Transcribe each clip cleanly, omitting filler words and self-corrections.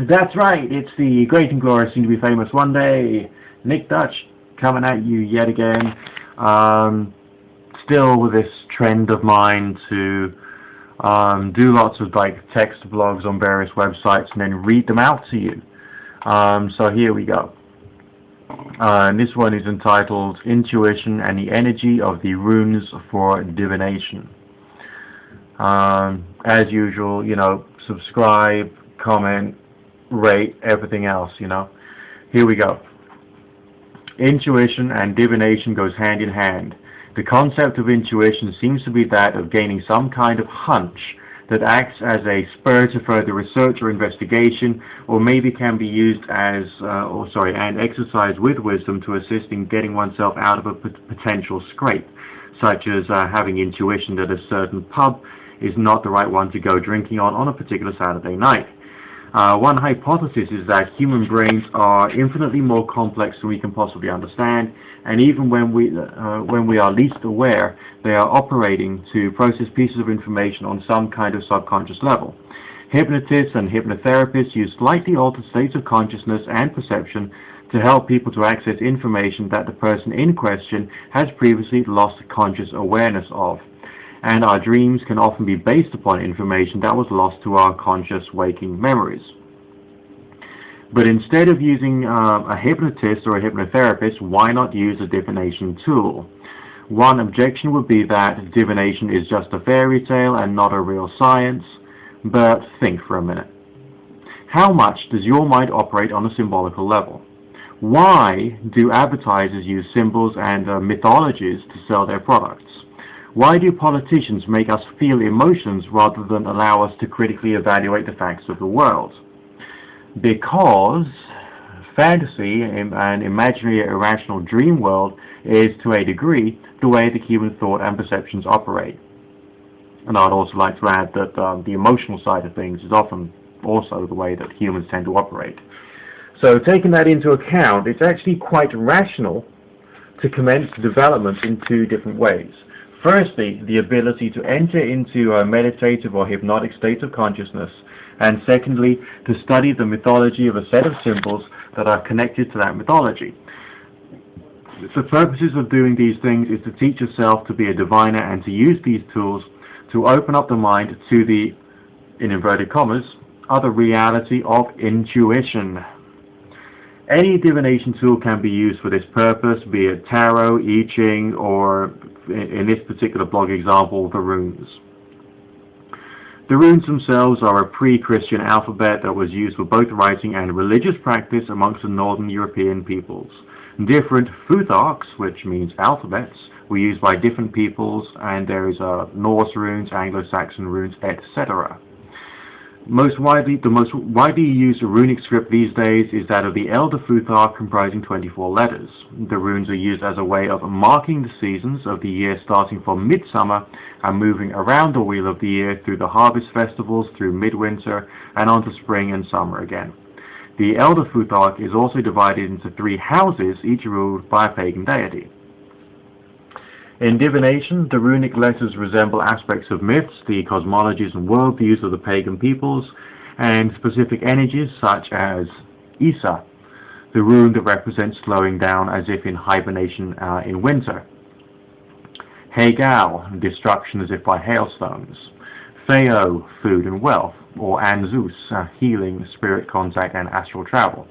That's right, it's the great and glorious, soon to be famous one day, Nick Dutch, coming at you yet again. Still with this trend of mine to do lots of like text blogs on various websites and then read them out to you. So here we go. And this one is entitled Intuition and the Energy of the Runes for Divination. As usual, subscribe, comment, rate, everything else, Here we go. Intuition and divination goes hand in hand. The concept of intuition seems to be that of gaining some kind of hunch that acts as a spur to further research or investigation, or maybe can be used as, and exercised with wisdom to assist in getting oneself out of a potential scrape, such as having intuition that a certain pub is not the right one to go drinking on a particular Saturday night. One hypothesis is that human brains are infinitely more complex than we can possibly understand, and even when we are least aware, they are operating to process pieces of information on some kind of subconscious level. Hypnotists and hypnotherapists use slightly altered states of consciousness and perception to help people to access information that the person in question has previously lost conscious awareness of. And our dreams can often be based upon information that was lost to our conscious waking memories. But instead of using a hypnotist or a hypnotherapist, why not use a divination tool? One objection would be that divination is just a fairy tale and not a real science, but think for a minute. How much does your mind operate on a symbolical level? Why do advertisers use symbols and mythologies to sell their products? Why do politicians make us feel emotions rather than allow us to critically evaluate the facts of the world? Because fantasy, an imaginary irrational dream world, is to a degree the way that human thought and perceptions operate. And I'd also like to add that the emotional side of things is often also the way that humans tend to operate. So taking that into account, it's actually quite rational to commence development in two different ways. Firstly, the ability to enter into a meditative or hypnotic state of consciousness, and secondly, to study the mythology of a set of symbols that are connected to that mythology. The purposes of doing these things is to teach yourself to be a diviner and to use these tools to open up the mind to the, in inverted commas, other reality of intuition. Any divination tool can be used for this purpose, be it tarot, I Ching, or in this particular blog example, the runes. The runes themselves are a pre-Christian alphabet that was used for both writing and religious practice amongst the northern European peoples. Different futharks, which means alphabets, were used by different peoples, and there is Norse runes, Anglo-Saxon runes, etc. The most widely used runic script these days is that of the Elder Futhark, comprising 24 letters. The runes are used as a way of marking the seasons of the year, starting from midsummer and moving around the wheel of the year through the harvest festivals, through midwinter, and onto spring and summer again. The Elder Futhark is also divided into 3 houses, each ruled by a pagan deity. In divination, the runic letters resemble aspects of myths, the cosmologies and worldviews of the pagan peoples, and specific energies such as Isa, the rune that represents slowing down as if in hibernation in winter. Hegal, destruction as if by hailstones. Theo, food and wealth, or Anzus, healing, spirit contact, and astral travel.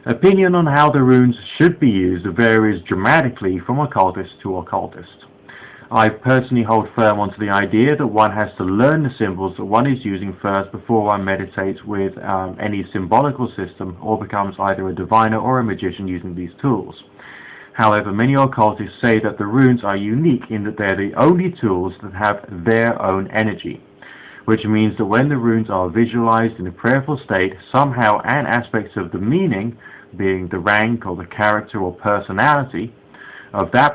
Opinion on how the runes should be used varies dramatically from occultist to occultist. I personally hold firm onto the idea that one has to learn the symbols that one is using first before one meditates with any symbolical system or becomes either a diviner or a magician using these tools. However, many occultists say that the runes are unique in that they're the only tools that have their own energy, which means that when the runes are visualized in a prayerful state, somehow an aspect of the meaning, being the rank or the character or personality of that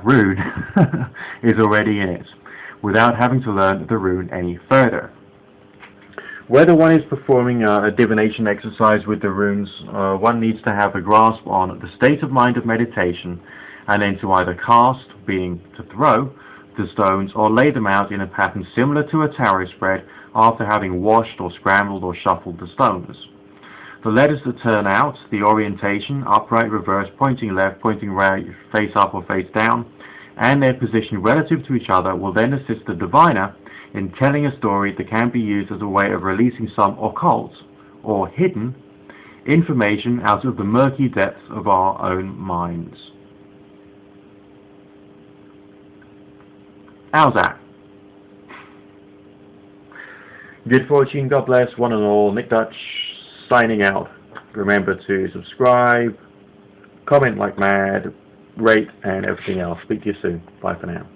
rune is already in it, without having to learn the rune any further. Whether one is performing a divination exercise with the runes, one needs to have a grasp on the state of mind of meditation, and then to either cast, being to throw, the stones or lay them out in a pattern similar to a tarot spread after having washed or scrambled or shuffled the stones. The letters that turn out, the orientation, upright, reverse, pointing left, pointing right, face up or face down, and their position relative to each other will then assist the diviner in telling a story that can be used as a way of releasing some occult or hidden information out of the murky depths of our own minds. How's that? Good fortune, God bless one and all. Nick Dutch signing out. Remember to subscribe, comment like mad, rate, and everything else. Speak to you soon. Bye for now.